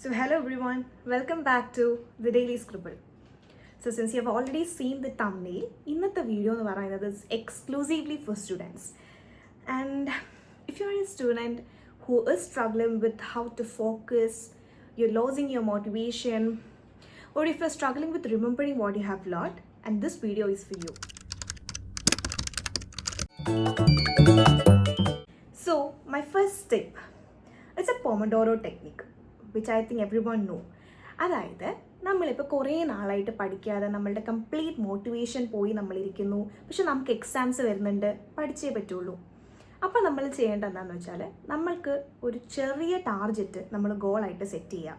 So hello everyone, welcome back to the Daily Scribble. So since you have already seen the thumbnail, ഇന്നത്തെ video എന്ന് പറയുന്നത് is exclusively for students. And if you are a student who is struggling with how to focus, you're losing your motivation, or if you're struggling with remembering what you have learned, and this video is for you. So my first tip, it's a Pomodoro technique, which I think everyone know. അതായത് നമ്മളിപ്പോൾ കുറേ നാളായിട്ട് പഠിക്കാതെ നമ്മളുടെ complete motivation പോയി നമ്മളിരിക്കുന്നു, പക്ഷെ നമുക്ക് exams വരുന്നുണ്ട്, പഠിച്ചേ പറ്റുള്ളൂ. അപ്പോൾ നമ്മൾ ചെയ്യേണ്ടത് എന്താണെന്ന് വെച്ചാൽ നമ്മൾക്ക് ഒരു ചെറിയ ടാർഗറ്റ് നമ്മൾ ഗോളായിട്ട് സെറ്റ് ചെയ്യുക.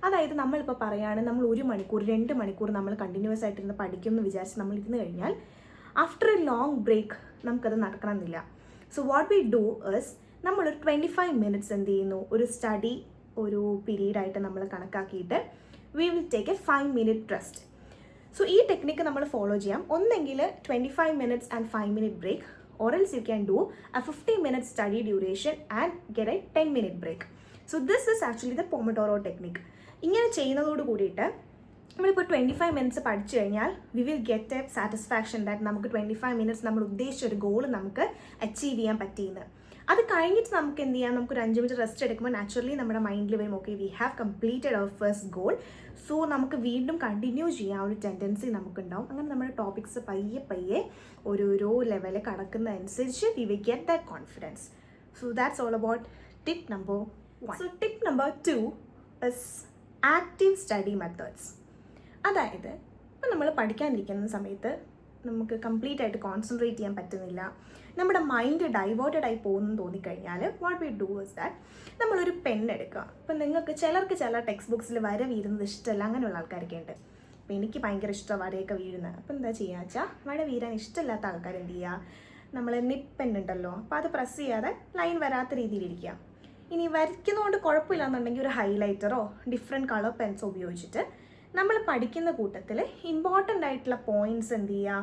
അതായത് നമ്മളിപ്പോൾ പറയുകയാണെങ്കിൽ നമ്മൾ 1 മണിക്കൂർ 2 മണിക്കൂർ നമ്മൾ കണ്ടിന്യൂസ് ആയിട്ടിരുന്ന് പഠിക്കും എന്ന് വിചാരിച്ച് നമ്മൾ ഇരുന്ന് കഴിഞ്ഞാൽ ആഫ്റ്റർ എ ലോങ് ബ്രേക്ക് നമുക്കത് നടക്കണമെന്നില്ല. So what we do is നമ്മളൊരു 25 മിനിറ്റ്സ് എന്ത് ചെയ്യുന്നു, ഒരു സ്റ്റഡി ഒരു പീരീഡായിട്ട് നമ്മൾ കണക്കാക്കിയിട്ട് we will take a 5-minute rest. So ഈ ടെക്നിക്ക് നമ്മൾ ഫോളോ ചെയ്യാം. ഒന്നെങ്കിൽ 25 minutes and 5-minute break, or else you can do a 15-minute study duration and get a 10-minute break. So this is actually the Pomodoro technique. ഇങ്ങനെ ചെയ്യുന്നതോട് കൂടിയിട്ട് നമ്മളിപ്പോൾ 25 minutes പഠിച്ചു കഴിഞ്ഞാൽ V will get A satisfaction that നമുക്ക് 25 minutes നമ്മൾ ഉദ്ദേശിച്ച ഒരു goal നമുക്ക് അച്ചീവ് ചെയ്യാൻ പറ്റിയെന്ന്. അത് കഴിഞ്ഞിട്ട് നമുക്ക് എന്ത് ചെയ്യാം, നമുക്കൊരു 5 മിനിറ്റ് റെസ്റ്റ് എടുക്കുമ്പോൾ നാച്ചുറലി നമ്മുടെ മൈൻഡിൽ വരും okay we have completed our first goal. So നമുക്ക് വീണ്ടും കണ്ടിന്യൂ ചെയ്യാൻ ഒരു ടെൻഡൻസി നമുക്കുണ്ടാവും. അങ്ങനെ നമ്മുടെ ടോപ്പിക്സ് പയ്യെ ഓരോരോ ലെവലിൽ കടക്കുന്നതനുസരിച്ച് we will get that confidence. So that's all about tip number 1. So tip number 2 is active study methods. അതായത് ഇപ്പം നമ്മൾ പഠിക്കാനിരിക്കുന്ന സമയത്ത് നമുക്ക് കംപ്ലീറ്റ് ആയിട്ട് കോൺസെൻട്രേറ്റ് ചെയ്യാൻ പറ്റുന്നില്ല, നമ്മുടെ മൈൻഡ് ഡൈവേർട്ടഡ് ആയി പോകുന്നു തോന്നിക്കഴിഞ്ഞാൽ what we do is that നമ്മളൊരു പെൻ എടുക്കുക. ഇപ്പം നിങ്ങൾക്ക് ചിലർക്ക് ചില ടെക്സ്റ്റ് ബുക്സിൽ വര വീഴുന്നത് ഇഷ്ടമല്ല, അങ്ങനെയുള്ള ആൾക്കാരൊക്കെ ഉണ്ട്. അപ്പോൾ എനിക്ക് ഭയങ്കര ഇഷ്ടമാണ് വരയൊക്കെ വീഴുന്നത്. അപ്പോൾ എന്താ ചെയ്യുക വെച്ചാൽ വര വീഴാൻ ഇഷ്ടമില്ലാത്ത ആൾക്കാർ എന്ത് ചെയ്യുക, നമ്മൾ നിപ്പ് പെൻ ഉണ്ടല്ലോ, അപ്പോൾ അത് പ്രസ് ചെയ്യാതെ ലൈൻ വരാത്ത രീതിയിലിരിക്കുക. ഇനി വരയ്ക്കുന്നതുകൊണ്ട് കുഴപ്പമില്ലാന്നുണ്ടെങ്കിൽ ഒരു ഹൈലൈറ്ററോ ഡിഫറെൻറ്റ് കളർ പെൻസോ ഉപയോഗിച്ചിട്ട് നമ്മൾ പഠിക്കുന്ന കൂട്ടത്തിൽ ഇമ്പോർട്ടൻ്റ് ആയിട്ടുള്ള പോയിൻറ്റ്സ് എന്ത് ചെയ്യുക,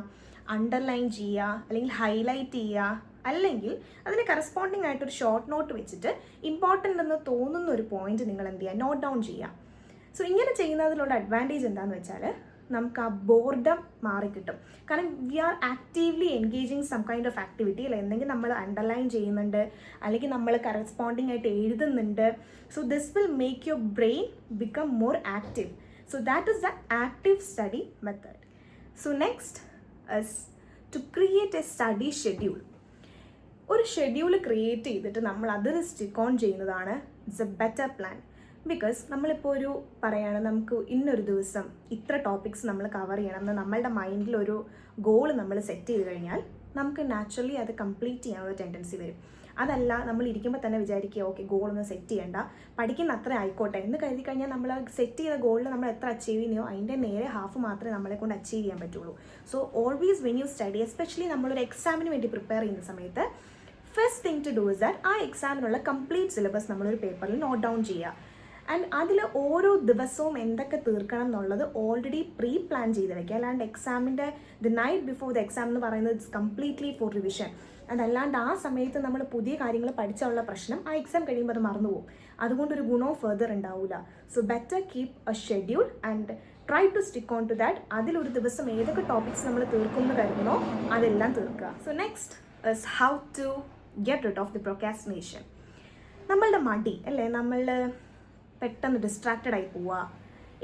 അണ്ടർലൈൻ ചെയ്യുക, അല്ലെങ്കിൽ ഹൈലൈറ്റ് ചെയ്യുക, അല്ലെങ്കിൽ അതിന് കറസ്പോണ്ടിങ് ആയിട്ടൊരു ഷോർട്ട് നോട്ട് വെച്ചിട്ട് ഇമ്പോർട്ടൻ്റ് എന്ന് തോന്നുന്ന ഒരു പോയിന്റ് നിങ്ങൾ എന്ത് ചെയ്യുക, നോട്ട് ഡൗൺ ചെയ്യുക. സോ ഇങ്ങനെ ചെയ്യുന്നതിലുള്ള അഡ്വാൻറ്റേജ് എന്താണെന്ന് വെച്ചാൽ നമുക്ക് ആ ബോർഡം മാറിക്കിട്ടും. കാരണം we are actively engaging some kind of activity. അല്ല എന്തെങ്കിലും നമ്മൾ അണ്ടർലൈൻ ചെയ്യുന്നുണ്ട്, അല്ലെങ്കിൽ നമ്മൾ കറസ്പോണ്ടിങ് ആയിട്ട് എഴുതുന്നുണ്ട്. So this will make your brain become more active. So that is the active study method. So next is to create a study schedule. ഒരു schedule create ചെയ്തിട്ട് നമ്മൾ അതിൽ സ്റ്റിക്ക് ഓൺ ചെയ്യുന്നതാണ് it's A better plan. Because നമ്മളിപ്പോൾ ഒരു പറയുകയാണ് നമുക്ക് ഇന്നൊരു ദിവസം ഇത്ര ടോപ്പിക്സ് നമ്മൾ കവർ ചെയ്യണം എന്ന് നമ്മളുടെ മൈൻഡിൽ ഒരു ഗോൾ നമ്മൾ സെറ്റ് ചെയ്ത് കഴിഞ്ഞാൽ നമുക്ക് നാച്ചുറലി അത് കംപ്ലീറ്റ് ചെയ്യാനുള്ള ടെൻഡൻസി വരും. അതല്ല നമ്മൾ ഇരിക്കുമ്പോൾ തന്നെ വിചാരിക്കുക ഓക്കെ ഗോളൊന്നും സെറ്റ് ചെയ്യണ്ട, പഠിക്കുന്ന അത്ര ആയിക്കോട്ടെ എന്ന് കരുതി കഴിഞ്ഞാൽ നമ്മൾ സെറ്റ് ചെയ്ത ഗോളിൽ നമ്മൾ എത്ര അച്ചീവ് ചെയ്യുന്നോ അതിൻ്റെ നേരെ ഹാഫ് മാത്രമേ നമ്മളെ കൊണ്ട് അച്ചീവ് ചെയ്യാൻ പറ്റുള്ളൂ. So always when you study, especially നമ്മളൊരു എക്സാമിന് വേണ്ടി പ്രിപ്പയർ ചെയ്യുന്ന സമയത്ത് first thing to do is that ആ എക്സാമിനുള്ള കംപ്ലീറ്റ് സിലബസ് നമ്മളൊരു പേപ്പറിൽ നോട്ട് ഡൗൺ ചെയ്യുക. ആൻഡ് അതിൽ ഓരോ ദിവസവും എന്തൊക്കെ തീർക്കണം എന്നുള്ളത് ഓൾറെഡി പ്രീ പ്ലാൻ ചെയ്ത് വയ്ക്കുക. അല്ലാണ്ട് എക്സാമിൻ്റെ the night before the exam എന്ന് പറയുന്നത് ഇറ്റ്സ് കംപ്ലീറ്റ്ലി ഫോർ റിവിഷൻ. അതല്ലാണ്ട് ആ സമയത്ത് നമ്മൾ പുതിയ കാര്യങ്ങൾ പഠിച്ചുള്ള പ്രശ്നം ആ എക്സാം കഴിയുമ്പോൾ അത് മറന്നുപോകും. അതുകൊണ്ടൊരു ഗുണവും ഫെർദർ ഉണ്ടാവില്ല. So better keep a schedule and try to stick on to that. അതിലൊരു ദിവസം ഏതൊക്കെ ടോപ്പിക്സ് നമ്മൾ തീർക്കുമെന്ന് കരുതുന്നോ അതെല്ലാം തീർക്കുക. So next is how to get rid of the procrastination. നമ്മളുടെ മടി അല്ലേ, നമ്മൾ പെട്ടെന്ന് ഡിസ്ട്രാക്റ്റഡ് ആയി പോവുക,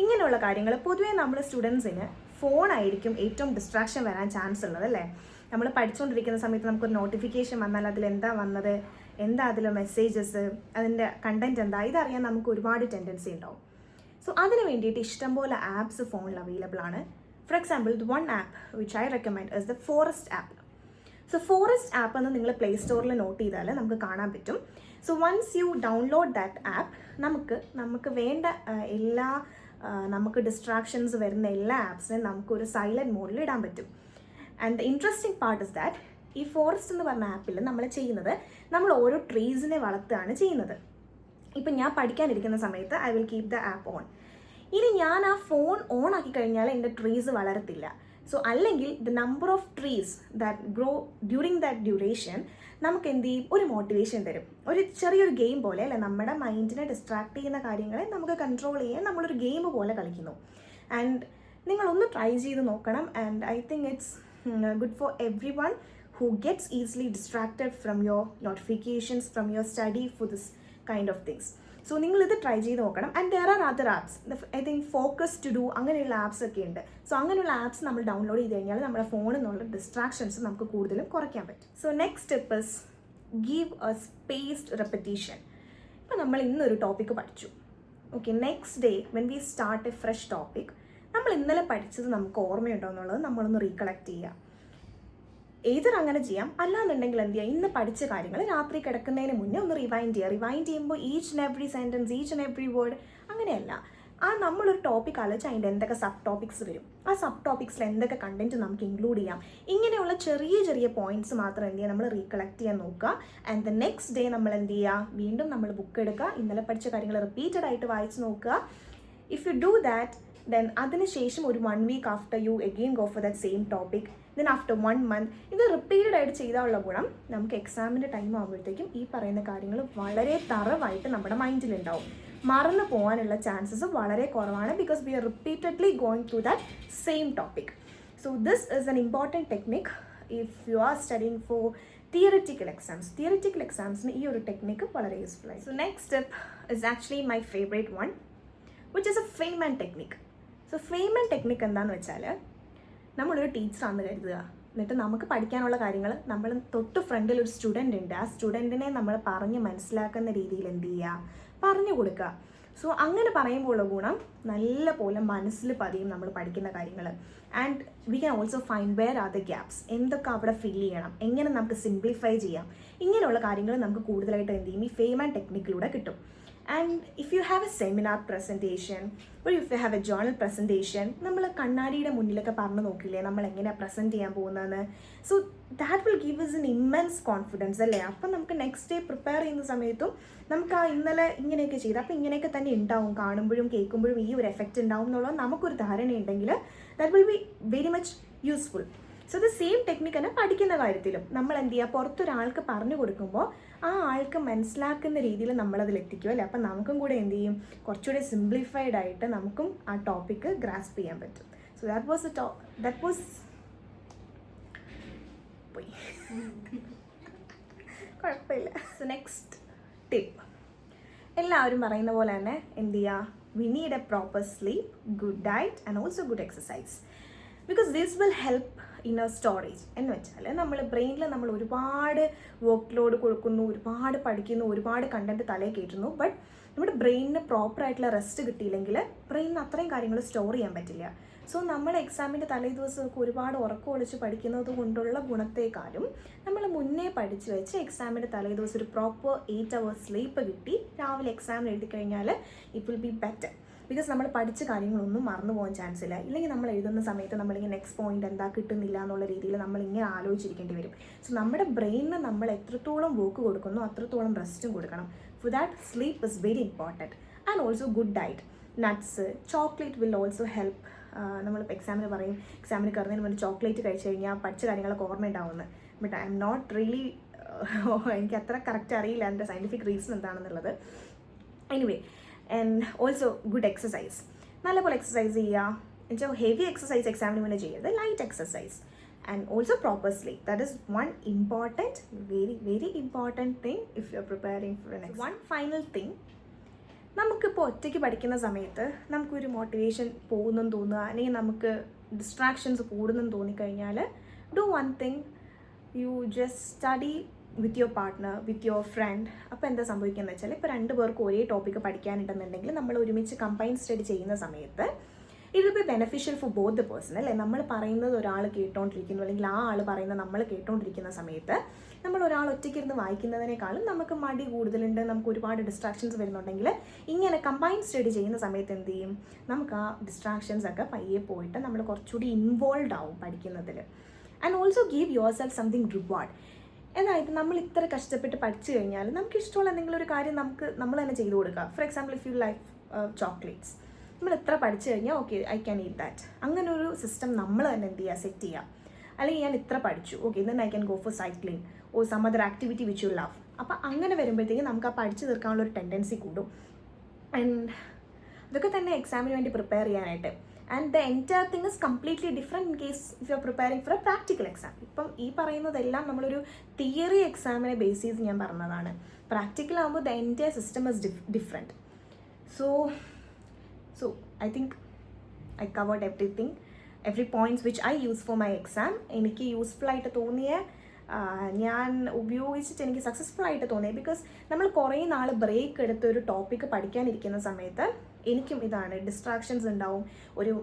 ഇങ്ങനെയുള്ള കാര്യങ്ങൾ പൊതുവേ നമ്മൾ സ്റ്റുഡൻസിന് ഫോണായിരിക്കും ഏറ്റവും ഡിസ്ട്രാക്ഷൻ വരാൻ ചാൻസ് ഉള്ളത് അല്ലേ. നമ്മൾ പഠിച്ചുകൊണ്ടിരിക്കുന്ന സമയത്ത് നമുക്കൊരു നോട്ടിഫിക്കേഷൻ വന്നാൽ അതിലെന്താ വന്നത്, എന്താ അതിലെ മെസ്സേജസ്, അതിൻ്റെ കണ്ടൻറ്റ് എന്താ, ഇതറിയാൻ നമുക്ക് ഒരുപാട് ടെൻഡൻസി ഉണ്ടാവും. സോ അതിന് വേണ്ടിയിട്ട് ഇഷ്ടംപോലെ ആപ്സ് ഫോണിൽ അവൈലബിൾ ആണ്. For example one app which I recommend is the Forest app. So Forest app എന്ന് നിങ്ങൾ പ്ലേ സ്റ്റോറിൽ നോട്ട് ചെയ്താൽ നമുക്ക് കാണാൻ പറ്റും. So once you download that app നമുക്ക് വേണ്ട എല്ലാ നമുക്ക് ഡിസ്ട്രാക്ഷൻസ് വരുന്ന എല്ലാ ആപ്സിനെയും നമുക്കൊരു സൈലൻറ്റ് മോഡിൽ ഇടാൻ പറ്റും. And the interesting part is that ഈ ഫോറസ്റ്റ് എന്ന് പറഞ്ഞ ആപ്പിൽ നമ്മൾ ചെയ്യുന്നത് നമ്മൾ ഓരോ ട്രീസിനെ വളർത്തുകയാണ് ചെയ്യുന്നത്. ഇപ്പം ഞാൻ പഠിക്കാനിരിക്കുന്ന സമയത്ത് I will keep the app on. ഇനി ഞാൻ ആ ഫോൺ ഓൺ ആക്കി കഴിഞ്ഞാൽ എൻ്റെ ട്രീസ് വളരത്തില്ല. സോ അല്ലെങ്കിൽ the number of trees that grow during that duration നമുക്ക് എന്ത് ചെയ്യും, ഒരു മോട്ടിവേഷൻ തരും. ഒരു ചെറിയൊരു ഗെയിം പോലെ അല്ലേ, നമ്മുടെ മൈൻഡിനെ ഡിസ്ട്രാക്ട് ചെയ്യുന്ന കാര്യങ്ങളെ നമുക്ക് കൺട്രോൾ ചെയ്യാൻ നമ്മളൊരു ഗെയിം പോലെ കളിക്കുന്നു. ആൻഡ് നിങ്ങളൊന്ന് ട്രൈ ചെയ്ത് നോക്കണം. And I think it's good for everyone who gets easily distracted from your notifications, from your study, for this kind of things. So നിങ്ങൾ ഇത് ട്രൈ ചെയ്ത് നോക്കണം. And there are other apps, I think focus to do അങ്ങനെയുള്ള apps ഒക്കെ ഉണ്ട്. So അങ്ങനെയുള്ള apps നമ്മൾ download ചെയ്ത് കഴിഞ്ഞാൽ നമ്മുടെ ഫോണിൽ നിന്നുള്ള ഡിസ്ട്രാക്ഷൻസ് നമുക്ക് കൂടുതലും കുറയ്ക്കാൻ പറ്റും. So next step is give A spaced repetition. ഇപ്പോൾ നമ്മൾ ഇന്നൊരു ടോപ്പിക്ക് പഠിച്ചു. Okay, next day when we start A fresh topic, നമ്മൾ ഇന്നലെ പഠിച്ചത് നമുക്ക് ഓർമ്മയുണ്ടോ എന്നുള്ളത് നമ്മളൊന്ന് റീകളക്ട് ചെയ്യുക. ഏതർ അങ്ങനെ ചെയ്യാം, അല്ലാന്നുണ്ടെങ്കിൽ എന്ത് ചെയ്യുക, ഇന്ന് പഠിച്ച കാര്യങ്ങൾ രാത്രി കിടക്കുന്നതിന് മുന്നേ ഒന്ന് റിവൈൻഡ് ചെയ്യുക. റിവൈൻഡ് ചെയ്യുമ്പോൾ each and every sentence, each and every word അങ്ങനെയല്ല. നമ്മളൊരു ടോപ്പിക് ആലോചിച്ച് അതിൻ്റെ എന്തൊക്കെ സബ് ടോപ്പിക്സ് വരും, ആ സബ് ടോപ്പിക്സിൽ എന്തൊക്കെ കണ്ടൻറ്റ് നമുക്ക് ഇൻക്ലൂഡ് ചെയ്യാം, ഇങ്ങനെയുള്ള ചെറിയ ചെറിയ പോയിന്റ്സ് മാത്രം എന്ത് ചെയ്യുക, നമ്മൾ റീകളക്ട് ചെയ്യാൻ നോക്കുക. ആൻഡ് ദ നെക്സ്റ്റ് ഡേ നമ്മൾ എന്ത് ചെയ്യുക, വീണ്ടും നമ്മൾ ബുക്ക് എടുക്കുക, ഇന്നലെ പഠിച്ച കാര്യങ്ങൾ റിപ്പീറ്റഡ് ആയിട്ട് വായിച്ച് നോക്കുക. If you do that, then അതിനുശേഷം ഒരു 1 week after you again go for that same topic, then after 1 month ഇത് റിപ്പീറ്റഡ് ആയിട്ട് ചെയ്താലുള്ള ഗുണം, നമുക്ക് എക്സാമിൻ്റെ ടൈം ആകുമ്പോഴത്തേക്കും ഈ പറയുന്ന കാര്യങ്ങൾ വളരെ തറവായിട്ട് നമ്മുടെ മൈൻഡിലുണ്ടാവും. മറന്നു പോകാനുള്ള ചാൻസസ് വളരെ കുറവാണ്, because we are repeatedly going through that same topic. So this is an important technique if you are studying for theoretical exams. Theoretical എക്സാംസിന് ഈ ഒരു ടെക്നിക്ക് വളരെ യൂസ്ഫുൾ ആയി. So next step is actually my favourite one, which is a Feynman technique. So Feynman technique എന്താണെന്ന് വെച്ചാൽ, നമ്മളൊരു ടീച്ചറാണെന്ന് കരുതുക, എന്നിട്ട് നമുക്ക് പഠിക്കാനുള്ള കാര്യങ്ങൾ നമ്മൾ തൊട്ട് ഫ്രണ്ടിൽ ഒരു സ്റ്റുഡൻ്റ് ഉണ്ട്, ആ സ്റ്റുഡൻറ്റിനെ നമ്മൾ പറഞ്ഞ് മനസ്സിലാക്കുന്ന രീതിയിൽ എന്ത് ചെയ്യുക, പറഞ്ഞു കൊടുക്കുക. സോ അങ്ങനെ പറയുമ്പോഴുള്ള ഗുണം നല്ല പോലെ മനസ്സിൽ പതിയും നമ്മൾ പഠിക്കുന്ന കാര്യങ്ങൾ. And we can also find where are the gaps, എന്തൊക്കെ അവിടെ ഫില്ല് ചെയ്യണം, എങ്ങനെ നമുക്ക് സിംപ്ലിഫൈ ചെയ്യാം, ഇങ്ങനെയുള്ള കാര്യങ്ങൾ നമുക്ക് കൂടുതലായിട്ട് എന്ത് ചെയ്യും, ഈ ഫെയ്മാൻ ടെക്നിക്കിലൂടെ കിട്ടും. And if you have a seminar presentation or if you have a journal presentation, നമ്മൾ കണ്ണാടിയുടെ മുന്നിലൊക്കെ പറഞ്ഞു നോക്കില്ലേ നമ്മൾ എങ്ങനെയാണ് പ്രസൻറ്റ് ചെയ്യാൻ പോകുന്നതെന്ന്. So that will give us an immense confidence അല്ലേ. അപ്പം നമുക്ക് നെക്സ്റ്റ് ഡേ പ്രിപ്പയർ ചെയ്യുന്ന സമയത്തും നമുക്ക് ആ ഇന്നലെ ഇങ്ങനെയൊക്കെ ചെയ്ത് അപ്പോൾ ഇങ്ങനെയൊക്കെ തന്നെ ഉണ്ടാവും, കാണുമ്പോഴും കേൾക്കുമ്പോഴും ഈ ഒരു എഫക്റ്റ് ഉണ്ടാവും എന്നുള്ളത് നമുക്കൊരു ധാരണയുണ്ടെങ്കിൽ that will be very much useful. So the same technique തന്നെ പഠിക്കുന്ന കാര്യത്തിലും നമ്മൾ എന്ത് ചെയ്യുക, പുറത്തൊരാൾക്ക് പറഞ്ഞു കൊടുക്കുമ്പോൾ ആ ആൾക്ക് മനസ്സിലാക്കുന്ന രീതിയിൽ നമ്മളതിൽ എത്തിക്കും അല്ലേ. അപ്പം നമുക്കും കൂടെ എന്ത് ചെയ്യും, കുറച്ചുകൂടി സിംപ്ലിഫൈഡ് ആയിട്ട് നമുക്കും ആ ടോപ്പിക്ക് ഗ്രാസ്പ് ചെയ്യാൻ പറ്റും. സോ ദാറ്റ് വാസ് പോയി കുഴപ്പമില്ല. സോ നെക്സ്റ്റ് ടിപ്പ്, എല്ലാവരും പറയുന്ന പോലെ തന്നെ എന്ത് ചെയ്യുക, we need A proper sleep, good diet and also good exercise. Because this will help inner storage. എന്ന് വെച്ചാൽ നമ്മൾ ബ്രെയിനിൽ നമ്മൾ ഒരുപാട് വർക്ക് ലോഡ് കൊടുക്കുന്നു, ഒരുപാട് പഠിക്കുന്നു, ഒരുപാട് കണ്ടൻറ്റ് തലയിൽ കയറ്റുന്നു, ബട്ട് നമ്മുടെ ബ്രെയിനിന് പ്രോപ്പറായിട്ടുള്ള റെസ്റ്റ് കിട്ടിയില്ലെങ്കിൽ ബ്രെയിനിന് അത്രയും കാര്യങ്ങൾ സ്റ്റോർ ചെയ്യാൻ പറ്റില്ല. സോ നമ്മൾ എക്സാമിൻ്റെ തലേ ദിവസമൊക്കെ ഒരുപാട് ഉറക്കം ഒളിച്ച് പഠിക്കുന്നത് കൊണ്ടുള്ള ഗുണത്തേക്കാളും നമ്മൾ മുന്നേ പഠിച്ച് വെച്ച് എക്സാമിൻ്റെ തലേ ദിവസം ഒരു പ്രോപ്പർ 8 hours സ്ലീപ്പ് കിട്ടി രാവിലെ എക്സാമിന് എഴുതി കഴിഞ്ഞാൽ it will be better. Because നമ്മൾ പഠിച്ച കാര്യങ്ങളൊന്നും മറന്നു പോകാൻ ചാൻസ് ഇല്ല. ഇല്ലെങ്കിൽ നമ്മൾ എഴുതുന്ന സമയത്ത് നമ്മളിങ്ങനെ നെക്സ്റ്റ് പോയിന്റ് എന്താ കിട്ടുന്നില്ല എന്നുള്ള രീതിയിൽ നമ്മളിങ്ങനെ ആലോചിച്ചിരിക്കേണ്ടി വരും. സോ നമ്മുടെ ബ്രെയിനിന് നമ്മൾ എത്രത്തോളം വർക്ക് കൊടുക്കുന്നു അത്രത്തോളം റെസ്റ്റും കൊടുക്കണം. For that sleep is very important. And also good diet, nuts, chocolate will also help. നമ്മളിപ്പോൾ എക്സാമിന് പറയും, എക്സാമിന് കയറുന്നതിന് മുന്നേ ചോക്ലേറ്റ് കഴിച്ച് കഴിഞ്ഞാൽ പഠിച്ച കാര്യങ്ങളൊക്കെ ഓർമ്മ ഉണ്ടാവുമെന്ന്. But I am not really, എനിക്ക് അത്ര കറക്റ്റ് അറിയില്ല അതിൻ്റെ സയൻറ്റിഫിക് റീസൺ എന്താണെന്നുള്ളത്. Anyway, and also good exercise, നല്ലപോലെ എക്സസൈസ് ചെയ്യുക. എന്നുവെച്ചാൽ ഹെവി എക്സസൈസ് എക്സാമിന് മുന്നേ ചെയ്യരുത്, light exercise. And also proper sleep, that is one important, very important thing if you are preparing for next. One final thing, നമുക്കിപ്പോൾ ഒറ്റയ്ക്ക് പഠിക്കുന്ന സമയത്ത് നമുക്കൊരു മോട്ടിവേഷൻ പോകുന്നെന്ന് തോന്നുക, അല്ലെങ്കിൽ നമുക്ക് ഡിസ്ട്രാക്ഷൻസ് കൂടുന്നെന്ന് തോന്നിക്കഴിഞ്ഞാൽ do one thing, you just study with your partner, with your friend. അപ്പോൾ എന്താ സംഭവിക്കുകയെന്ന് വെച്ചാൽ, ഇപ്പോൾ 2 പേർക്ക് ഒരേ ടോപ്പിക്ക് പഠിക്കാനുണ്ടെന്നുണ്ടെങ്കിൽ നമ്മൾ ഒരുമിച്ച് കമ്പൈൻ സ്റ്റഡി ചെയ്യുന്ന സമയത്ത് it will be beneficial for both the person അല്ലേ. നമ്മൾ പറയുന്നത് ഒരാൾ കേട്ടോണ്ടിരിക്കുന്നു, അല്ലെങ്കിൽ ആ ആൾ പറയുന്നത് നമ്മൾ കേട്ടോണ്ടിരിക്കുന്ന സമയത്ത് നമ്മൾ ഒരാൾ ഒറ്റയ്ക്കിരുന്ന് വായിക്കുന്നതിനേക്കാളും നമുക്ക് മടി കൂടുതലുണ്ട്, നമുക്ക് ഒരുപാട് ഡിസ്ട്രാക്ഷൻസ് വരുന്നുണ്ടെങ്കിൽ ഇങ്ങനെ കമ്പൈൻ സ്റ്റഡി ചെയ്യുന്ന സമയത്ത് എന്ത് ചെയ്യും, നമുക്ക് ആ ഡിസ്ട്രാക്ഷൻസ് ഒക്കെ പയ്യെ പോയിട്ട് നമ്മൾ കുറച്ചുകൂടി ഇൻവോൾവ് ആവും പഠിക്കുന്നതിൽ. And also give your self something reward. അതായത് നമ്മൾ ഇത്ര കഷ്ടപ്പെട്ട് പഠിച്ചു കഴിഞ്ഞാൽ നമുക്ക് ഇഷ്ടമുള്ള എന്തെങ്കിലും ഒരു കാര്യം നമ്മൾ തന്നെ ചെയ്തു കൊടുക്കുക. For example, if you like chocolates, നമ്മൾ എത്ര പഠിച്ചു കഴിഞ്ഞാൽ okay I can eat that. അങ്ങനെ ഒരു സിസ്റ്റം നമ്മൾ തന്നെ എന്ത് ചെയ്യുക, സെറ്റ് ചെയ്യുക. അല്ലെങ്കിൽ ഞാൻ ഇത്ര പഠിച്ചു, okay then I can go for cycling or some other activity which you love. അപ്പോൾ അങ്ങനെ വരുമ്പോഴത്തേക്കും നമുക്ക് ആ പഠിച്ചു തീർക്കാനുള്ള ഒരു ടെൻഡൻസി കൂടും. ആൻഡ് ഇതൊക്കെ തന്നെ എക്സാമിന് വേണ്ടി പ്രിപ്പയർ ചെയ്യാനായിട്ട്. And the entire thing is completely different in case if you R preparing for A practical exam. ഇപ്പം ഈ പറയുന്നതെല്ലാം നമ്മളൊരു തിയറി എക്സാമിനെ ബേസ് ചെയ്ത് ഞാൻ പറഞ്ഞതാണ്. പ്രാക്ടിക്കൽ ആകുമ്പോൾ the entire system is different. So I think I covered every points which I use for my exam. എനിക്ക് useful ആയിട്ട് തോന്നിയ, ഞാൻ ഉപയോഗിച്ചിട്ട് എനിക്ക് സക്സസ്ഫുൾ ആയിട്ട് തോന്നിയത്, ബിക്കോസ് നമ്മൾ കുറേ നാൾ ബ്രേക്ക് എടുത്ത് ഒരു ടോപ്പിക്ക് പഠിക്കാനിരിക്കുന്ന സമയത്ത് എനിക്കും ഇതാണ്, ഡിസ്ട്രാക്ഷൻസ് ഉണ്ടാവും, ഒരു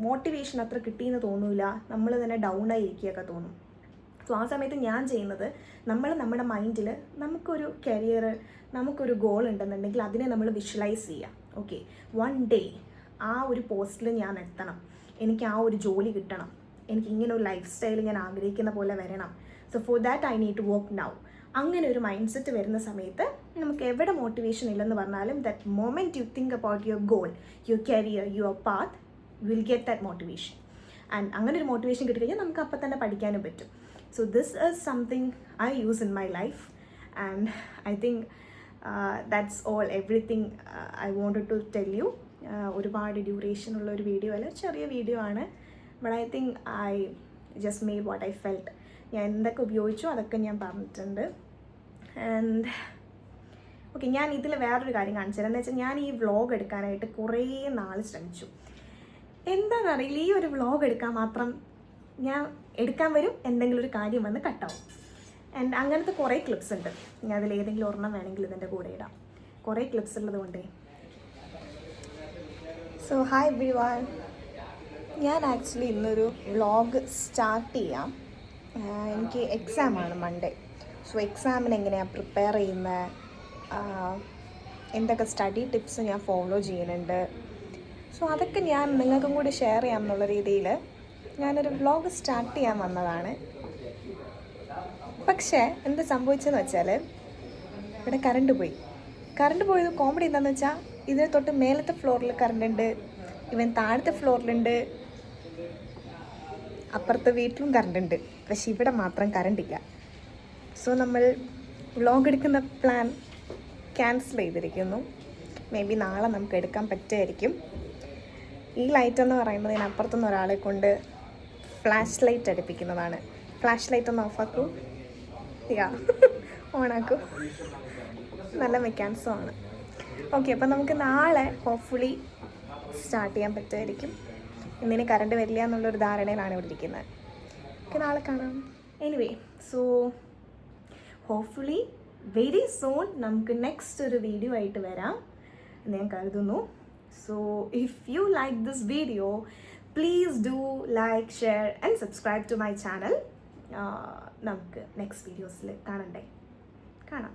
മോട്ടിവേഷൻ അത്ര കിട്ടിയെന്ന് തോന്നില്ല, നമ്മൾ തന്നെ ഡൗൺ ആയിരിക്കുകയൊക്കെ തോന്നും. സോ ആ സമയത്ത് ഞാൻ ചെയ്യുന്നത്, നമ്മുടെ മൈൻഡിൽ നമുക്കൊരു കരിയർ, നമുക്കൊരു ഗോൾ ഉണ്ടെന്നുണ്ടെങ്കിൽ അതിനെ നമ്മൾ വിഷ്വലൈസ് ചെയ്യുക. ഓക്കെ, വൺ ഡേ ആ ഒരു പോസ്റ്റിൽ ഞാൻ എത്തണം, എനിക്ക് ആ ഒരു ജോലി കിട്ടണം, എനിക്ക് ഇങ്ങനെ ഒരു ലൈഫ് സ്റ്റൈൽ ഞാൻ ആഗ്രഹിക്കുന്ന പോലെ വരണം. So for that I need to work now. അങ്ങനെ ഒരു മൈൻഡ് സെറ്റ് വരുന്ന സമയത്ത് നമുക്ക് എവിടെ മോട്ടിവേഷൻ ഇല്ലെന്ന് പറഞ്ഞാലും that moment you think about your goal, your career, your path, you will get that motivation. And അങ്ങനെ ഒരു മോട്ടിവേഷൻ കിട്ടിക്കഴിഞ്ഞാൽ നമുക്ക് അപ്പം തന്നെ പഠിക്കാനും പറ്റും. So this is something I use in my life. And I think that's all, everything I wanted to tell you. ഒരുപാട് duration ഉള്ള ഒരു വീഡിയോ അല്ല, ചെറിയ വീഡിയോ ആണ്. But I think I just made what I felt. ഞാൻ എന്തൊക്കെ ഉപയോഗിച്ചു അതൊക്കെ ഞാൻ പറഞ്ഞിട്ടുണ്ട്. ആൻഡ് ഓക്കെ, ഞാൻ ഇതിൽ വേറൊരു കാര്യം കാണിച്ചു തരാം. എന്ന് വെച്ചാൽ ഞാൻ ഈ വ്ളോഗ് എടുക്കാനായിട്ട് കുറേ നാൾ ശ്രമിച്ചു. എന്താണെന്നറിയില്ല, ഈ ഒരു വ്ളോഗ് എടുക്കാൻ മാത്രം ഞാൻ എടുക്കാൻ വരും, എന്തെങ്കിലും ഒരു കാര്യം വന്ന് കട്ടാവും. ആൻഡ് അങ്ങനത്തെ കുറേ ക്ലിപ്സ് ഉണ്ട്. ഞാൻ അതിൽ ഏതെങ്കിലും ഒരെണ്ണം വേണമെങ്കിൽ ഇതിൻ്റെ കൂടെ ഇടാം. കുറേ ക്ലിപ്സ് ഉള്ളത് കൊണ്ടേ. സോ ഹായ് എവ്രിവൺ, ഞാൻ ആക്ച്വലി ഇന്നൊരു വ്ളോഗ് സ്റ്റാർട്ട് ചെയ്യാം. എനിക്ക് എക്സാമാണ് മൺഡേ. സോ എക്സാമിന് എങ്ങനെയാണ് പ്രിപ്പയർ ചെയ്യുന്നത്, എന്തൊക്കെ സ്റ്റഡി ടിപ്സ് ഞാൻ ഫോളോ ചെയ്യുന്നുണ്ട്, സോ അതൊക്കെ ഞാൻ നിങ്ങൾക്കും കൂടി ഷെയർ ചെയ്യാം എന്നുള്ള രീതിയിൽ ഞാനൊരു വ്ളോഗ് സ്റ്റാർട്ട് ചെയ്യാൻ വന്നതാണ്. പക്ഷേ എന്ത് സംഭവിച്ചതെന്ന് വെച്ചാൽ, ഇവിടെ കറണ്ട് പോയത് കോമഡി എന്താണെന്ന് വെച്ചാൽ, ഇതിന് തൊട്ട് മേലത്തെ ഫ്ലോറിൽ കറണ്ട് ഉണ്ട്, ഇവൻ താഴത്തെ ഫ്ലോറിലുണ്ട്, അപ്പുറത്തെ വീട്ടിലും കറണ്ട് ഉണ്ട്, പക്ഷെ ഇവിടെ മാത്രം കറണ്ടില്ല. സോ നമ്മൾ വ്ളോഗ് എടുക്കുന്ന പ്ലാൻ ക്യാൻസൽ ചെയ്തിരിക്കുന്നു. മേ ബി നാളെ നമുക്ക് എടുക്കാൻ പറ്റുമായിരിക്കും. ഈ ലൈറ്റ് എന്ന് പറയുന്നത് ഇതിനപ്പുറത്തുനിന്ന് ഒരാളെ കൊണ്ട് ഫ്ലാഷ് ലൈറ്റ് അടുപ്പിക്കുന്നതാണ്. ഫ്ലാഷ് ലൈറ്റ് ഒന്ന് ഓഫാക്കൂ, യാ ഓണാക്കൂ. നല്ല മെക്കാനിസമാണ്. ഓക്കെ, അപ്പം നമുക്ക് നാളെ ഹോപ്പ്ഫുള്ളി സ്റ്റാർട്ട് ചെയ്യാൻ പറ്റുമായിരിക്കും. ഇന്നിന് കറണ്ട് വരില്ല എന്നുള്ളൊരു ധാരണയിലാണ് ഇവിടെ ഇരിക്കുന്നത്. ഓക്കെ, നാളെ കാണാം. Anyway, so hopefully very soon നമുക്ക് നെക്സ്റ്റ് ഒരു വീഡിയോ ആയിട്ട് വരാം എന്ന് ഞാൻ കരുതുന്നു. So if you like this video, please do like, share and subscribe to my channel. നമുക്ക് നെക്സ്റ്റ് വീഡിയോസിൽ കാണാം.